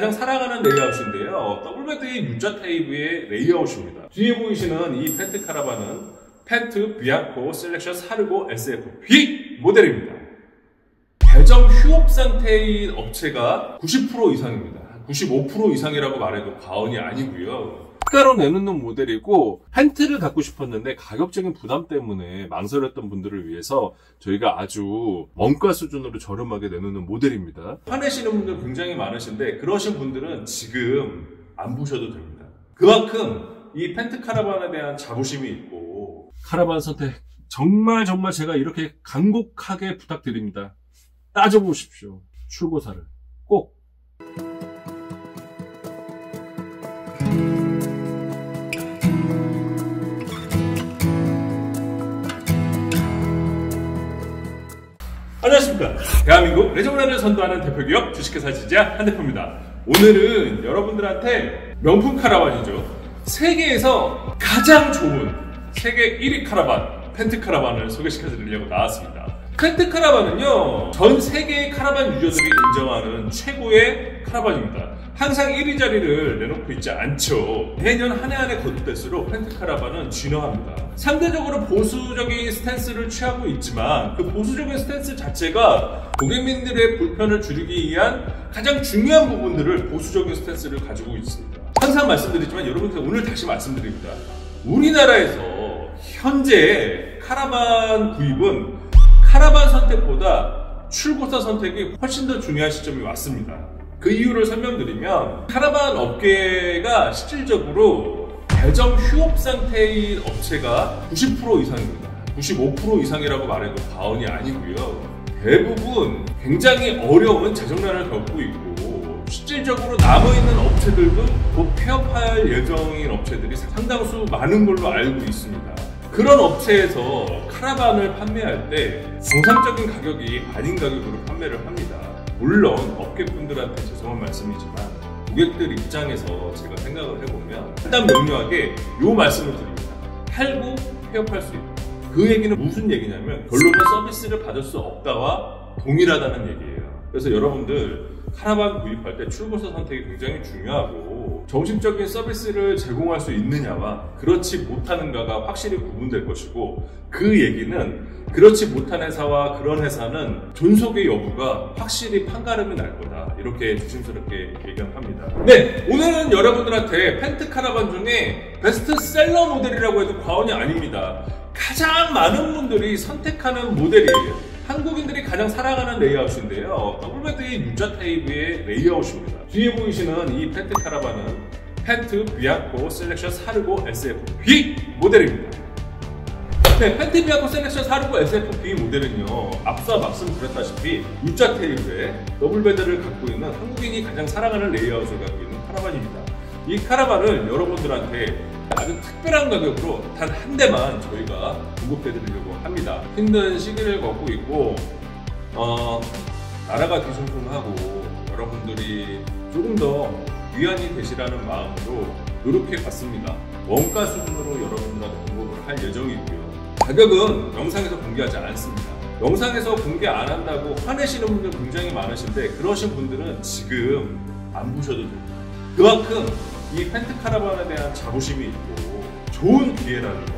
가장 사랑하는 레이아웃인데요. 더블베드의 U자 타입의 레이아웃입니다. 뒤에 보이시는 이 펜트 카라반은 펜트 비앙코 셀렉션 465 SFP 모델입니다. 배정 휴업 상태인 업체가 90% 이상입니다. 95% 이상이라고 말해도 과언이 아니고요. 특가로 내놓는 모델이고 펜트를 갖고 싶었는데 가격적인 부담 때문에 망설였던 분들을 위해서 저희가 아주 원가 수준으로 저렴하게 내놓는 모델입니다. 화내시는 분들 굉장히 많으신데 그러신 분들은 지금 안 보셔도 됩니다. 그만큼 이 펜트 카라반에 대한 자부심이 있고 카라반 선택 정말 제가 이렇게 간곡하게 부탁드립니다. 따져보십시오. 출고사를 꼭. 안녕하십니까. 대한민국 레저문화를 선도하는 대표기업 주식회사 지지야 한대표입니다. 오늘은 여러분들한테 명품 카라반이죠. 세계에서 가장 좋은 세계 1위 카라반, 펜트 카라반을 소개시켜 드리려고 나왔습니다. 펜트 카라반은요, 전 세계의 카라반 유저들이 인정하는 최고의 카라반입니다. 항상 1위 자리를 내놓고 있지 않죠. 매년 한 해 거듭될수록 펜트 카라반은 진화합니다. 상대적으로 보수적인 스탠스를 취하고 있지만 그 보수적인 스탠스 자체가 고객님들의 불편을 줄이기 위한 가장 중요한 부분들을 보수적인 스탠스를 가지고 있습니다. 항상 말씀드리지만 여러분께 오늘 다시 말씀드립니다. 우리나라에서 현재 카라반 구입은 카라반 선택보다 출고사 선택이 훨씬 더 중요한 시점이 왔습니다. 그 이유를 설명드리면 카라반 업계가 실질적으로 배정 휴업 상태인 업체가 90% 이상입니다. 95% 이상이라고 말해도 과언이 아니고요. 대부분 굉장히 어려운 재정난을 겪고 있고 실질적으로 남아있는 업체들도 곧 폐업할 예정인 업체들이 상당수 많은 걸로 알고 있습니다. 그런 업체에서 카라반을 판매할 때 정상적인 가격이 아닌 가격으로 판매를 합니다. 물론 업계분들한테 죄송한 말씀이지만 고객들 입장에서 제가 생각을 해보면 일단 명료하게 이 말씀을 드립니다. 팔고 폐업할 수 있다. 그 얘기는 무슨 얘기냐면 결론은 서비스를 받을 수 없다와 동일하다는 얘기예요. 그래서 여러분들 카라반 구입할 때 출고사 선택이 굉장히 중요하고 정식적인 서비스를 제공할 수 있느냐와 그렇지 못하는가가 확실히 구분될 것이고 그 얘기는 그렇지 못한 회사와 그런 회사는 존속의 여부가 확실히 판가름이 날 거다. 이렇게 조심스럽게 얘기합니다. 네, 오늘은 여러분들한테 펜트 카라반 중에 베스트셀러 모델이라고 해도 과언이 아닙니다. 가장 많은 분들이 선택하는 모델이에요. 한국인들이 가장 사랑하는 레이아웃인데요. 더블베드의 U자 타입의 레이아웃입니다. 뒤에 보이시는 이 펜트 카라반은 펜트 비앙코 셀렉션 465 SFP 모델입니다. 네, 펜트 비앙코 셀렉션 465 SFP 모델은요, 앞서 말씀드렸다시피 U자 타입의 더블베드를 갖고 있는 한국인이 가장 사랑하는 레이아웃을 갖고 있는 카라반입니다. 이 카라반을 여러분들한테 아주 특별한 가격으로 단 한 대만 저희가 공급해드리려고 합니다. 힘든 시기를 겪고 있고 나라가 뒤숭숭하고 여러분들이 조금 더 위안이 되시라는 마음으로 노력해 봤습니다. 원가 수준으로 여러분들한테 공급을 할 예정이고요. 가격은 영상에서 공개하지 않습니다. 영상에서 공개 안 한다고 화내시는 분들 굉장히 많으신데 그러신 분들은 지금 안 보셔도 됩니다. 그만큼 이 펜트 카라반에 대한 자부심이 있고 좋은 기회라는 거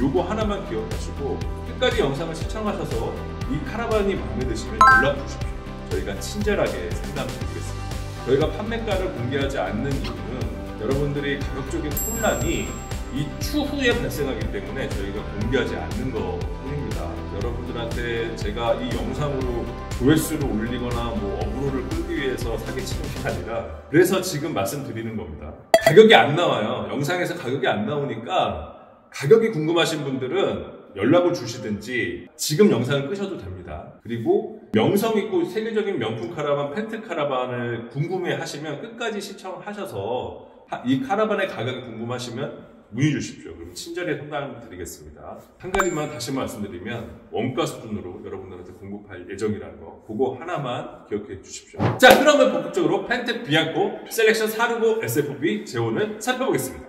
요거 하나만 기억하시고 끝까지 영상을 시청하셔서 이 카라반이 마음에 드시면 연락 주십시오. 저희가 친절하게 상담드리겠습니다. 저희가 판매가를 공개하지 않는 이유는 여러분들이 가격적인 혼란이 이 추후에 발생하기 때문에 저희가 공개하지 않는 것 뿐입니다. 여러분들한테 제가 이 영상으로 조회수를 올리거나 뭐 어그로를 끌기 위해서 사기치는 게 아니라 그래서 지금 말씀드리는 겁니다. 가격이 안 나와요. 영상에서 가격이 안 나오니까 가격이 궁금하신 분들은 연락을 주시든지 지금 영상을 끄셔도 됩니다. 그리고 명성 있고 세계적인 명품 카라반, 펜트 카라반을 궁금해 하시면 끝까지 시청하셔서 이 카라반의 가격이 궁금하시면 문의 주십시오. 그럼 친절히 상담 드리겠습니다. 한 가지만 다시 말씀드리면 원가 수준으로 여러분들한테 공급할 예정이라는 거 그거 하나만 기억해 주십시오. 자, 그러면 본격적으로 펜트 비앙코 셀렉션 465 SFP 재원을 살펴보겠습니다.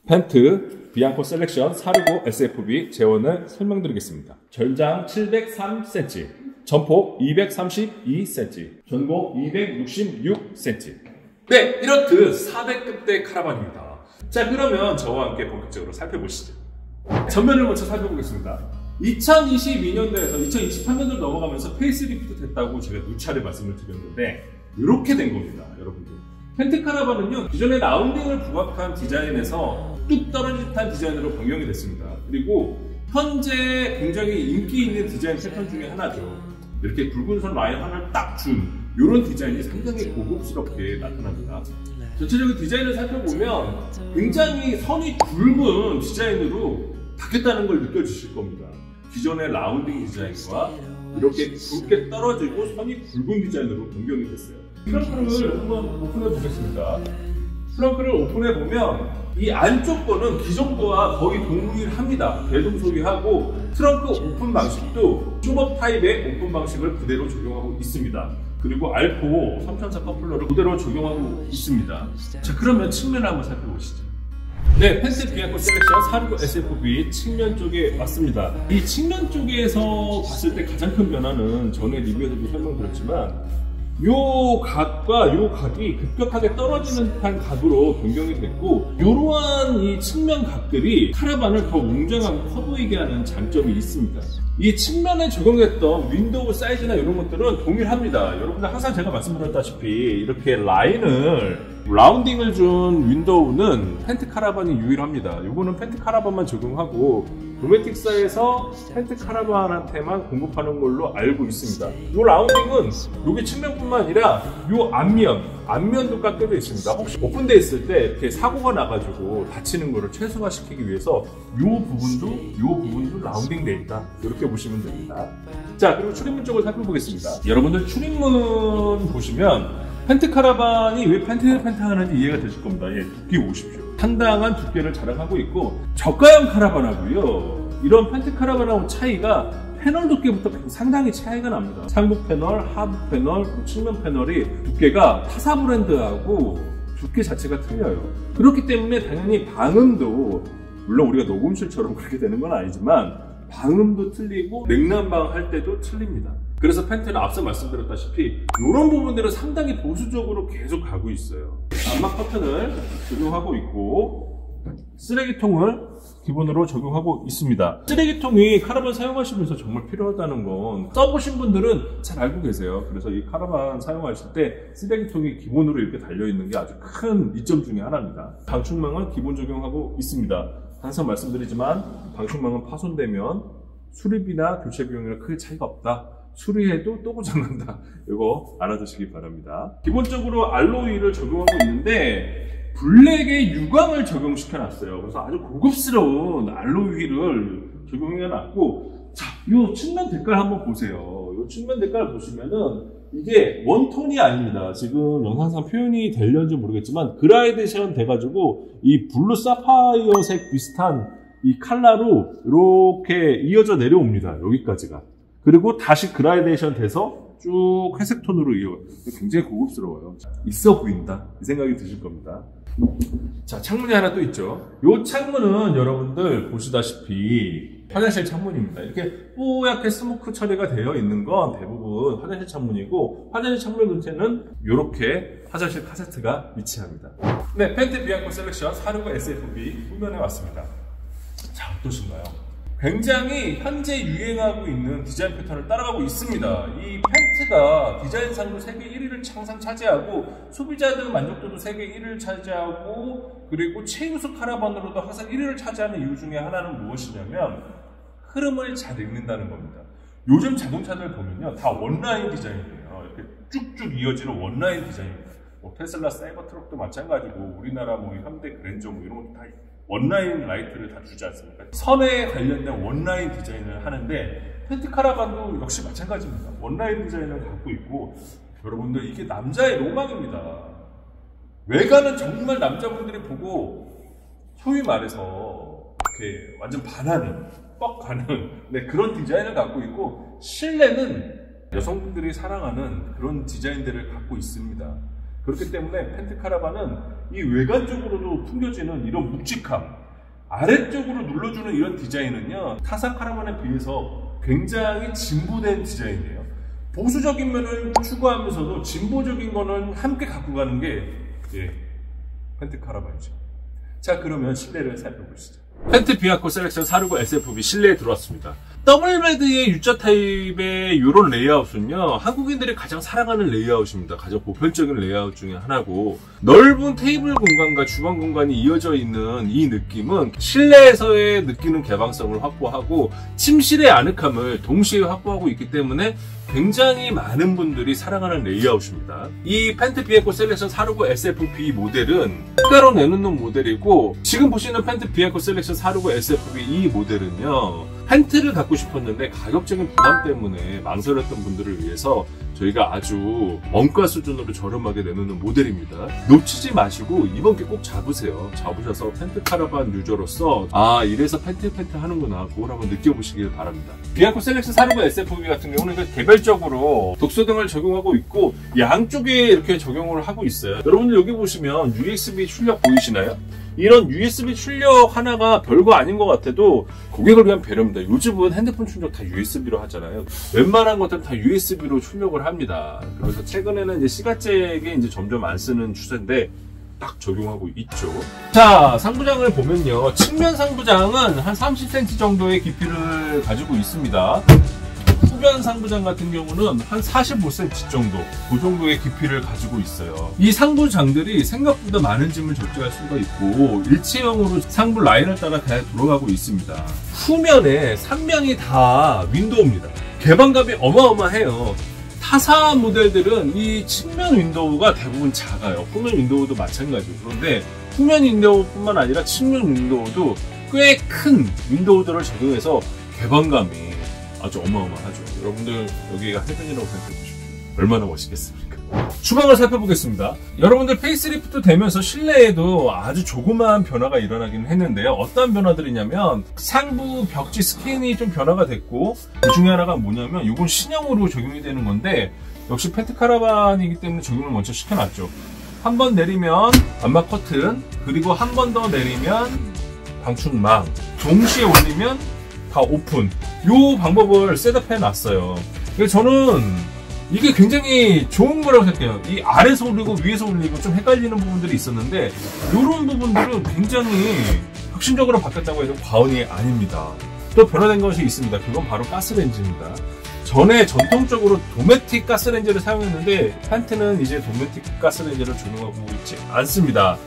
펜트 비앙코 셀렉션 465 SFP 재원을 설명드리겠습니다. 전장 703cm, 전폭 232cm, 전고 266cm. 네, 이렇듯 400급대 카라반입니다. 자, 그러면 저와 함께 본격적으로 살펴보시죠. 전면을 먼저 살펴보겠습니다. 2022년도에서 2023년도로 넘어가면서 페이스리프트 됐다고 제가 누차례 말씀을 드렸는데 이렇게 된 겁니다, 여러분들. 펜트 카라반은요, 기존의 라운딩을 부각한 디자인에서 뚝 떨어진 듯한 디자인으로 변경이 됐습니다. 그리고 현재 굉장히 인기 있는 디자인 패턴 중에 하나죠. 이렇게 굵은 선 라인 하나를 딱 준 이런 디자인이 상당히 고급스럽게 나타납니다. 전체적인 디자인을 살펴보면 굉장히 선이 굵은 디자인으로 바뀌었다는 걸 느껴주실 겁니다. 기존의 라운딩 디자인과 이렇게 굵게 떨어지고 선이 굵은 디자인으로 변경이 됐어요. 트렁크를 한번 오픈해 보겠습니다. 트렁크를 오픈해 보면 이 안쪽 거는 기존 거와 거의 동일합니다. 대동소이하고 트렁크 오픈 방식도 슈머 타입의 오픈 방식을 그대로 적용하고 있습니다. 그리고 알포 3004 커플러를 그대로 적용하고 있습니다. 자, 그러면 측면을 한번 살펴보시죠. 네, 펜트 비앙코 셀렉션 465 SFV 측면 쪽에 왔습니다. 이 측면 쪽에서 봤을 때 가장 큰 변화는 전에 리뷰에서도 설명드렸지만 요 각과 요 각이 급격하게 떨어지는 듯한 각으로 변경이 됐고, 이러한 이 측면 각들이 카라반을 더 웅장하고 커 보이게 하는 장점이 있습니다. 이 측면에 적용했던 윈도우 사이즈나 이런 것들은 동일합니다. 여러분들 항상 제가 말씀드렸다시피 이렇게 라운딩을 준 윈도우는 펜트 카라반이 유일합니다. 이거는 펜트 카라반만 적용하고 도메틱사에서 펜트 카라반한테만 공급하는 걸로 알고 있습니다. 이 라운딩은 여기 측면뿐만 아니라 이 앞면도 깎여져 있습니다. 혹시 오픈되어 있을 때 이렇게 사고가 나가지고 다치는 거를 최소화시키기 위해서 이 부분도 라운딩 되어 있다. 이렇게 보시면 됩니다. 자, 그리고 출입문 쪽을 살펴보겠습니다. 여러분들 출입문 보시면 펜트 카라반이 왜 펜트 하는지 이해가 되실 겁니다. 예, 두께 보십시오. 상당한 두께를 자랑하고 있고 저가형 카라반하고요, 이런 펜트 카라반하고 차이가 패널 두께부터 상당히 차이가 납니다. 상부 패널, 하부 패널, 측면 패널이 두께가 타사 브랜드하고 두께 자체가 틀려요. 그렇기 때문에 당연히 방음도, 물론 우리가 녹음실처럼 그렇게 되는 건 아니지만 방음도 틀리고 냉난방 할 때도 틀립니다. 그래서 펜트는 앞서 말씀드렸다시피 이런 부분들은 상당히 보수적으로 계속 가고 있어요. 암막 커튼을 적용하고 있고 쓰레기통을 기본으로 적용하고 있습니다. 쓰레기통이 카라반 사용하시면서 정말 필요하다는 건 써보신 분들은 잘 알고 계세요. 그래서 이 카라반 사용하실 때 쓰레기통이 기본으로 이렇게 달려있는 게 아주 큰 이점 중에 하나입니다. 방충망을 기본 적용하고 있습니다. 항상 말씀드리지만 방충망은 파손되면 수리비나 교체 비용이랑 크게 차이가 없다. 수리해도 또 고장난다. 이거 알아두시기 바랍니다. 기본적으로 알로이를 적용하고 있는데 블랙의 유광을 적용시켜 놨어요. 그래서 아주 고급스러운 알로이를 적용해 놨고, 자, 이 측면 색깔 한번 보세요. 이 측면 색깔 보시면은 이게 원톤이 아닙니다. 지금 영상상 표현이 되려는지 모르겠지만 그라데이션 돼가지고 이 블루 사파이어색 비슷한 이 컬러로 이렇게 이어져 내려옵니다. 여기까지가. 그리고 다시 그라데이션 돼서 쭉 회색 톤으로 이어. 굉장히 고급스러워요. 있어 보인다, 이 생각이 드실 겁니다. 자, 창문이 하나 또 있죠. 이 창문은 여러분들 보시다시피 화장실 창문입니다. 이렇게 뽀얗게 스모크 처리가 되어 있는 건 대부분 화장실 창문이고, 화장실 창문 근처에는 이렇게 화장실 카세트가 위치합니다. 네, 펜트 비앙코 셀렉션 465 SFV 후면에 왔습니다. 자, 어떠신가요? 굉장히 현재 유행하고 있는 디자인 패턴을 따라가고 있습니다. 이 펜트가 디자인상도 세계 1위를 항상 차지하고 소비자들 만족도도 세계 1위를 차지하고, 그리고 최우수 카라반으로도 항상 1위를 차지하는 이유 중에 하나는 무엇이냐면 흐름을 잘 읽는다는 겁니다. 요즘 자동차들 보면요, 다 원라인 디자인이에요. 이렇게 쭉쭉 이어지는 원라인 디자인입니다. 뭐 테슬라 사이버 트럭도 마찬가지고 우리나라 뭐 현대 그랜저 뭐 이런 것도 다 원라인 라이트를 다 주지 않습니까? 선에 관련된 원라인 디자인을 하는데 펜트 카라반도 역시 마찬가지입니다. 원라인 디자인을 갖고 있고, 여러분들 이게 남자의 로망입니다. 외관은 정말 남자분들이 보고 소위 말해서 이렇게 완전 반하는, 뻑 가는, 네, 그런 디자인을 갖고 있고, 실내는 여성분들이 사랑하는 그런 디자인들을 갖고 있습니다. 그렇기 때문에 펜트 카라반은 이 외관적으로도 풍겨지는 이런 묵직함, 아래쪽으로 눌러주는 이런 디자인은요, 타사 카라반에 비해서 굉장히 진보된 디자인이에요. 보수적인 면을 추구하면서도 진보적인 거는 함께 갖고 가는 게 예, 펜트 카라반이죠. 자, 그러면 실내를 살펴보시죠. 펜트 비아코 셀렉션 465 SFB 실내에 들어왔습니다. 더블베드의 U자 타입의 이런 레이아웃은요, 한국인들이 가장 사랑하는 레이아웃입니다. 가장 보편적인 레이아웃 중에 하나고, 넓은 테이블 공간과 주방 공간이 이어져 있는 이 느낌은 실내에서의 느끼는 개방성을 확보하고 침실의 아늑함을 동시에 확보하고 있기 때문에 굉장히 많은 분들이 사랑하는 레이아웃입니다. 이 펜트 비에코 셀렉션 465 SFB 모델은 특가로 내놓는 모델이고, 지금 보시는 펜트 비에코 셀렉션 465 SFB 이 모델은요, 펜트를 갖고 싶었는데 가격적인 부담 때문에 망설였던 분들을 위해서 저희가 아주 원가 수준으로 저렴하게 내놓는 모델입니다. 놓치지 마시고 이번 게 꼭 잡으세요. 잡으셔서 펜트 카라반 유저로서 아, 이래서 펜트 하는구나, 그걸 한번 느껴보시길 바랍니다. 비아코 셀렉션 465 SFB 같은 경우는 개별적으로 독소등을 적용하고 있고 양쪽에 이렇게 적용을 하고 있어요. 여러분들 여기 보시면 USB 출력 보이시나요? 이런 USB 출력 하나가 별거 아닌 것 같아도 고객을 위한 배려입니다. 요즘은 핸드폰 출력 다 USB로 하잖아요. 웬만한 것들은 다 USB로 출력을 합니다. 그래서 최근에는 이제 시가잭에 이제 점점 안 쓰는 추세인데 딱 적용하고 있죠. 자, 상부장을 보면요, 측면 상부장은 한 30cm 정도의 깊이를 가지고 있습니다. 후변 상부장 같은 경우는 한 45cm 정도, 그 정도의 깊이를 가지고 있어요. 이 상부장들이 생각보다 많은 짐을 적재할 수가 있고 일체형으로 상부 라인을 따라 그냥 돌아가고 있습니다. 후면에 3면이 다 윈도우입니다. 개방감이 어마어마해요. 타사 모델들은 이 측면 윈도우가 대부분 작아요. 후면 윈도우도 마찬가지고. 그런데 후면 윈도우뿐만 아니라 측면 윈도우도 꽤 큰 윈도우들을 적용해서 개방감이 아주 어마어마하죠. 여러분들 여기가 헤븐이라고 생각해보십시오. 얼마나 멋있겠습니까? 주방을 살펴보겠습니다. 여러분들 페이스리프트 되면서 실내에도 아주 조그마한 변화가 일어나긴 했는데요. 어떤 변화들이냐면 상부 벽지 스킨이 좀 변화가 됐고, 그 중에 하나가 뭐냐면 이건 신형으로 적용이 되는 건데 역시 펜트 카라반이기 때문에 적용을 먼저 시켜놨죠. 한 번 내리면 암막 커튼, 그리고 한 번 더 내리면 방충망, 동시에 올리면 다 오픈. 이 방법을 셋업해 놨어요. 그래서 저는 이게 굉장히 좋은 거라고 생각해요. 이 아래에서 올리고 위에서 올리고 좀 헷갈리는 부분들이 있었는데 이런 부분들은 굉장히 혁신적으로 바뀌었다고 해도 과언이 아닙니다. 또 변화된 것이 있습니다. 그건 바로 가스레인지입니다. 전에 전통적으로 도메틱 가스레인지를 사용했는데 펜트는 이제 도메틱 가스레인지를 적용하고 있지 않습니다.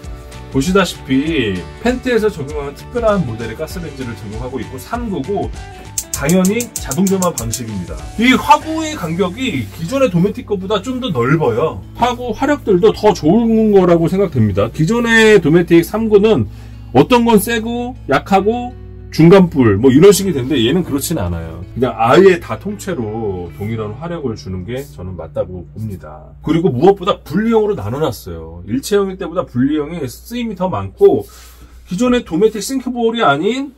보시다시피 펜트에서 적용하는 특별한 모델의 가스레인지를 적용하고 있고 3구고 당연히 자동 점화 방식입니다. 이 화구의 간격이 기존의 도메틱 것보다 좀 더 넓어요. 화구 화력들도 더 좋은 거라고 생각됩니다. 기존의 도메틱 3구는 어떤 건 세고 약하고 중간불 뭐 이런 식이 되는데 얘는 그렇진 않아요. 그냥 아예 다 통째로 동일한 화력을 주는 게 저는 맞다고 봅니다. 그리고 무엇보다 분리형으로 나눠놨어요. 일체형일 때보다 분리형이 쓰임이 더 많고 기존의 도메틱 싱크볼이 아닌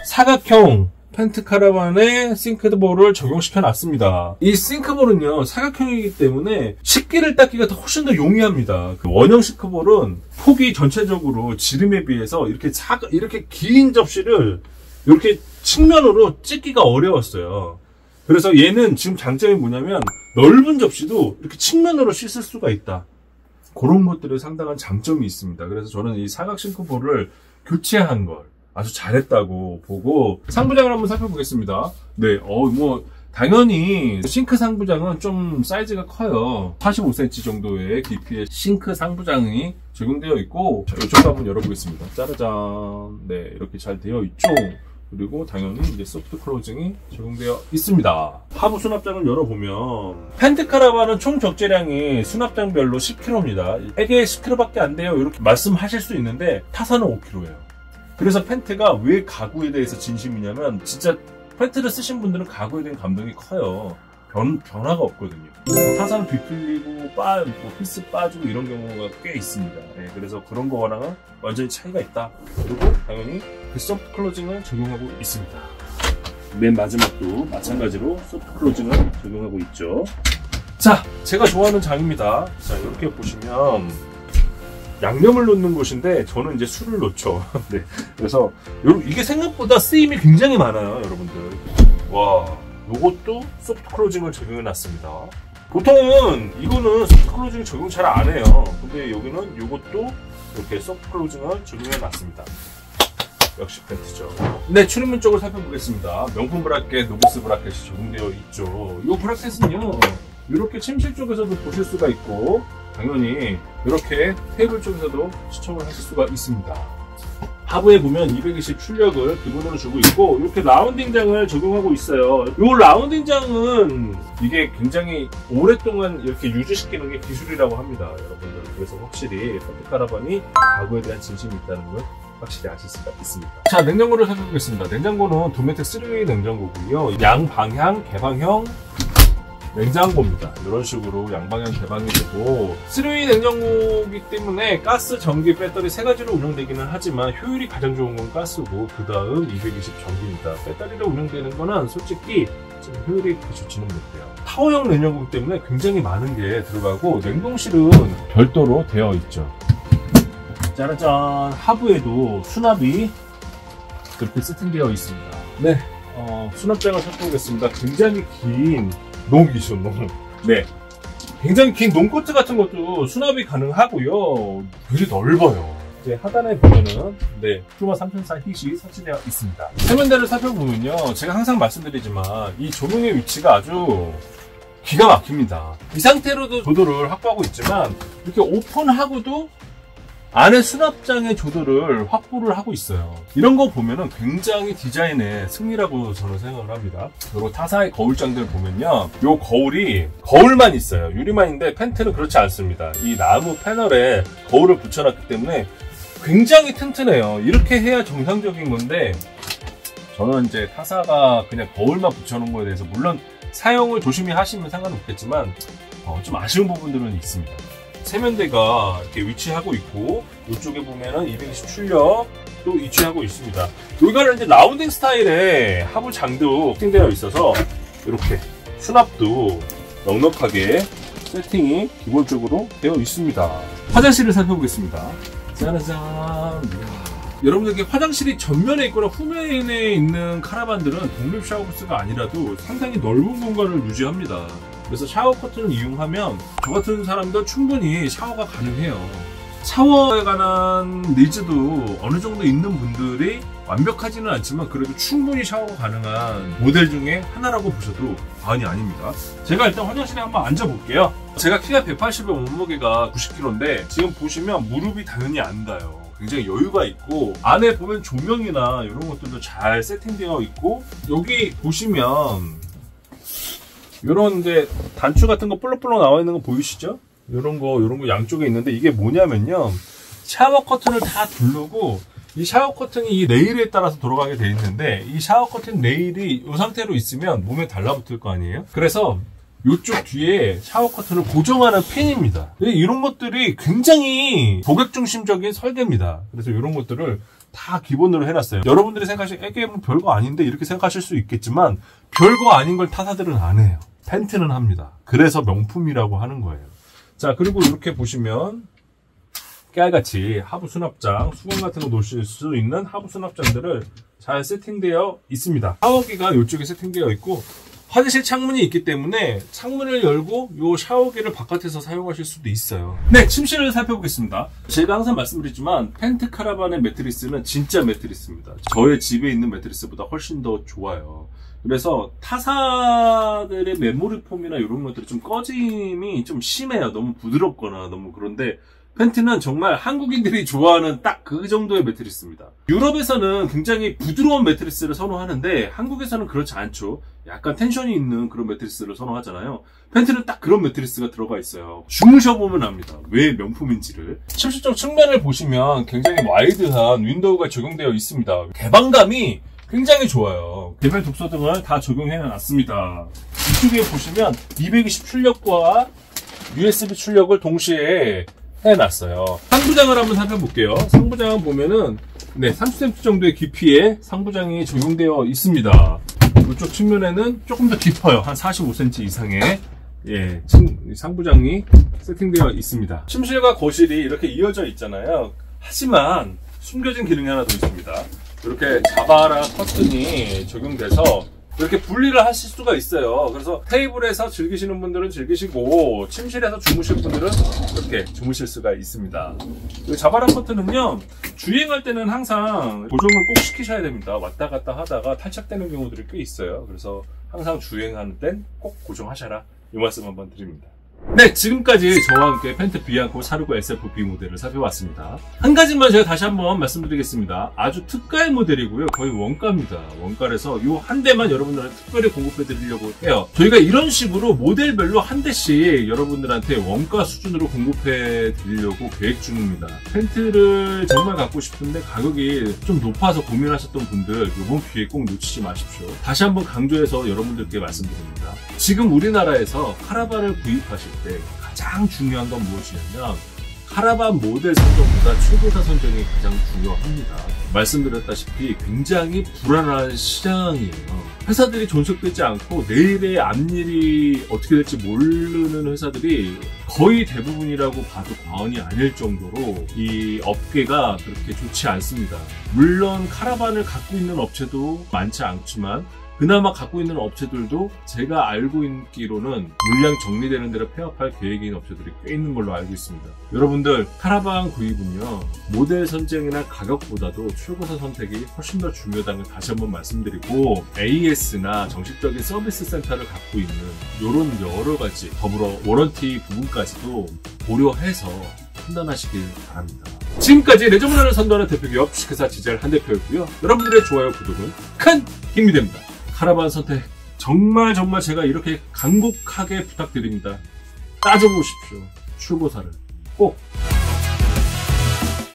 사각형 펜트 카라반에 싱크볼을 적용시켜 놨습니다. 이 싱크볼은요 사각형이기 때문에 식기를 닦기가 훨씬 더 용이합니다. 그 원형 싱크볼은 폭이 전체적으로 지름에 비해서 이렇게 긴 접시를 이렇게 측면으로 찢기가 어려웠어요. 그래서 얘는 지금 장점이 뭐냐면 넓은 접시도 이렇게 측면으로 씻을 수가 있다. 그런 것들에 상당한 장점이 있습니다. 그래서 저는 이 사각 싱크볼을 교체한 걸 아주 잘했다고 보고 상부장을 한번 살펴보겠습니다. 네, 당연히 싱크 상부장은 좀 사이즈가 커요. 45cm 정도의 깊이의 싱크 상부장이 적용되어 있고, 자, 이쪽도 한번 열어보겠습니다. 짜라잔. 네, 이렇게 잘 되어 있죠. 그리고 당연히 이제 소프트 클로징이 적용되어 있습니다. 하부 수납장을 열어보면 펜트 카라반은 총 적재량이 수납장별로 10kg입니다. 이게 10kg밖에 안 돼요. 이렇게 말씀하실 수 있는데 타사는 5kg예요. 그래서 펜트가 왜 가구에 대해서 진심이냐면 진짜 펜트를 쓰신 분들은 가구에 대한 감동이 커요. 변화가 없거든요. 타사는 뒤틀리고 피스 빠지고 이런 경우가 꽤 있습니다. 네, 그래서 그런 거랑은 완전히 차이가 있다. 그리고 당연히 그 소프트 클로징을 적용하고 있습니다. 맨 마지막도 마찬가지로 소프트 클로징을 적용하고 있죠. 자, 제가 좋아하는 장입니다. 자, 이렇게 보시면 양념을 넣는 곳인데 저는 이제 술을 넣죠. 네, 그래서 이게 생각보다 쓰임이 굉장히 많아요, 여러분들. 와, 요것도 소프트 클로징을 적용해 놨습니다. 보통은 이거는 소프트 클로징 적용 잘 안 해요. 근데 여기는 이것도 이렇게 소프트 클로징을 적용해 놨습니다. 역시 펜트죠. 네, 출입문 쪽을 살펴보겠습니다. 명품 브라켓, 노브스 브라켓이 적용되어 있죠. 이 브라켓은요, 이렇게 침실 쪽에서도 보실 수가 있고, 당연히 이렇게 테이블 쪽에서도 시청을 하실 수가 있습니다. 하부에 보면 220 출력을 기본으로 주고 있고, 이렇게 라운딩장을 적용하고 있어요. 이 라운딩장은 이게 굉장히 오랫동안 이렇게 유지시키는 게 기술이라고 합니다, 여러분들. 그래서 확실히 펜트 카라반이 가구에 대한 진심이 있다는 걸 확실히 아실 수가 있습니다. 자, 냉장고를 살펴보겠습니다. 냉장고는 도메텍 3웨이 냉장고고요. 양방향, 개방형 냉장고입니다. 이런 식으로 양방향 개방이 되고, 3웨이 냉장고이기 때문에 가스, 전기, 배터리 세 가지로 운영되기는 하지만 효율이 가장 좋은 건 가스고, 그 다음 220 전기입니다. 배터리로 운영되는 거는 솔직히 좀 효율이 그렇게 좋지는 못해요. 타워형 냉장고이기 때문에 굉장히 많은 게 들어가고, 냉동실은 별도로 되어 있죠. 짜라짠, 하부에도 수납이 그렇게 세팅되어 있습니다. 네, 수납장을 살펴보겠습니다. 굉장히 긴 농이죠, 농. 네, 굉장히 긴 농코트 같은 것도 수납이 가능하고요. 되게 넓어요. 이제 하단에 보면은 프로마 3004 힛이 설치되어 있습니다. 세면대를 살펴보면요, 제가 항상 말씀드리지만 이 조명의 위치가 아주 기가 막힙니다. 이 상태로도 조도를 확보하고 있지만 이렇게 오픈하고도 안에 수납장의 조도를 확보를 하고 있어요. 이런 거 보면은 굉장히 디자인의 승리라고 저는 생각을 합니다. 그리고 타사의 거울장들 보면요, 요 거울이 거울만 있어요. 유리만인데 펜트는 그렇지 않습니다. 이 나무 패널에 거울을 붙여놨기 때문에 굉장히 튼튼해요. 이렇게 해야 정상적인 건데, 저는 이제 타사가 그냥 거울만 붙여놓은 거에 대해서 물론 사용을 조심히 하시면 상관없겠지만 좀 아쉬운 부분들은 있습니다. 세면대가 이렇게 위치하고 있고, 이쪽에 보면은 220 출력도 위치하고 있습니다. 여기가 이제 라운딩 스타일의 하부 장도 세팅되어 있어서 이렇게 수납도 넉넉하게 세팅이 기본적으로 되어 있습니다. 화장실을 살펴보겠습니다. 짜라잔. 여러분들께 화장실이 전면에 있거나 후면에 있는 카라반들은 독립 샤워 부스가 아니라도 상당히 넓은 공간을 유지합니다. 그래서 샤워 커튼을 이용하면 저 같은 사람도 충분히 샤워가 가능해요. 샤워에 관한 니즈도 어느 정도 있는 분들이 완벽하지는 않지만 그래도 충분히 샤워가 가능한 모델 중에 하나라고 보셔도 과언이 아닙니다. 제가 일단 화장실에 한번 앉아볼게요. 제가 키가 180에 몸무게가 90kg인데 지금 보시면 무릎이 당연히 안 닿아요. 굉장히 여유가 있고, 안에 보면 조명이나 이런 것들도 잘 세팅되어 있고, 여기 보시면 요런 이제 단추 같은 거 볼록볼록 나와 있는 거 보이시죠? 요런 거 양쪽에 있는데, 이게 뭐냐면요, 샤워 커튼을 다 두르고 이 샤워 커튼이 이 레일에 따라서 돌아가게 돼 있는데, 이 샤워 커튼 레일이 이 상태로 있으면 몸에 달라붙을 거 아니에요? 그래서 이쪽 뒤에 샤워 커튼을 고정하는 핀입니다. 이런 것들이 굉장히 고객 중심적인 설계입니다. 그래서 이런 것들을 다 기본으로 해놨어요. 여러분들이 생각하시기에 이게 뭐 별거 아닌데 이렇게 생각하실 수 있겠지만, 별거 아닌 걸 타사들은 안 해요. 펜트는 합니다. 그래서 명품이라고 하는 거예요. 자, 그리고 이렇게 보시면 깨알같이 하부 수납장, 수건 같은 거 놓으실 수 있는 하부 수납장들을 잘 세팅되어 있습니다. 샤워기가 이쪽에 세팅되어 있고, 화장실 창문이 있기 때문에 창문을 열고 이 샤워기를 바깥에서 사용하실 수도 있어요. 네, 침실을 살펴보겠습니다. 제가 항상 말씀드리지만 펜트 카라반의 매트리스는 진짜 매트리스입니다. 저의 집에 있는 매트리스보다 훨씬 더 좋아요. 그래서 타사들의 메모리 폼이나 이런 것들이 좀 꺼짐이 좀 심해요. 너무 부드럽거나 너무. 그런데 펜트는 정말 한국인들이 좋아하는 딱 그 정도의 매트리스입니다. 유럽에서는 굉장히 부드러운 매트리스를 선호하는데 한국에서는 그렇지 않죠. 약간 텐션이 있는 그런 매트리스를 선호하잖아요. 펜트는 딱 그런 매트리스가 들어가 있어요. 주무셔보면 압니다. 왜 명품인지를. 침실 쪽 측면을 보시면 굉장히 와이드한 윈도우가 적용되어 있습니다. 개방감이 굉장히 좋아요. 개별 독서 등을 다 적용해 놨습니다. 이쪽에 보시면 220 출력과 USB 출력을 동시에 해놨어요. 상부장을 한번 살펴볼게요. 상부장을 보면은 30cm 정도의 깊이의 상부장이 적용되어 있습니다. 이쪽 측면에는 조금 더 깊어요. 한 45cm 이상의 상부장이 세팅되어 있습니다. 침실과 거실이 이렇게 이어져 있잖아요. 하지만 숨겨진 기능이 하나 더 있습니다. 이렇게 자바라 커튼이 적용돼서 이렇게 분리를 하실 수가 있어요. 그래서 테이블에서 즐기시는 분들은 즐기시고 침실에서 주무실 분들은 이렇게 주무실 수가 있습니다. 이 자바라 커튼은요, 주행할 때는 항상 고정을 꼭 시키셔야 됩니다. 왔다 갔다 하다가 탈착되는 경우들이 꽤 있어요. 그래서 항상 주행하는 땐 꼭 고정하셔라, 이 말씀 한번 드립니다. 네, 지금까지 저와 함께 펜트 비앙코 465 SFB 모델을 살펴봤습니다. 한 가지만 제가 다시 한번 말씀드리겠습니다. 아주 특가의 모델이고요. 거의 원가입니다. 원가라서 이 한 대만 여러분들한테 특별히 공급해 드리려고 해요. 저희가 이런 식으로 모델별로 한 대씩 여러분들한테 원가 수준으로 공급해 드리려고 계획 중입니다. 펜트를 정말 갖고 싶은데 가격이 좀 높아서 고민하셨던 분들, 이번 기회 꼭 놓치지 마십시오. 다시 한번 강조해서 여러분들께 말씀드립니다. 지금 우리나라에서 카라반을 구입하실 때 가장 중요한 건 무엇이냐면 카라반 모델 선정보다 최고사 선정이 가장 중요합니다. 말씀드렸다시피 굉장히 불안한 시장이에요. 회사들이 존속되지 않고 내일의 앞일이 어떻게 될지 모르는 회사들이 거의 대부분이라고 봐도 과언이 아닐 정도로 이 업계가 그렇게 좋지 않습니다. 물론 카라반을 갖고 있는 업체도 많지 않지만 그나마 갖고 있는 업체들도 제가 알고 있기로는 물량 정리되는 대로 폐업할 계획인 업체들이 꽤 있는 걸로 알고 있습니다. 여러분들, 카라반 구입은요, 모델 선정이나 가격보다도 최고사 선택이 훨씬 더 중요하다는 걸 다시 한번 말씀드리고, AS나 정식적인 서비스 센터를 갖고 있는 이런 여러 가지 더불어 워런티 부분까지도 고려해서 판단하시길 바랍니다. 지금까지 레저문화를 선도하는 대표기업 주식회사 지젤 한대표였고요. 여러분들의 좋아요, 구독은 큰 힘이 됩니다. 카라반 선택 정말 제가 이렇게 간곡하게 부탁드립니다. 따져보십시오. 출고사를 꼭.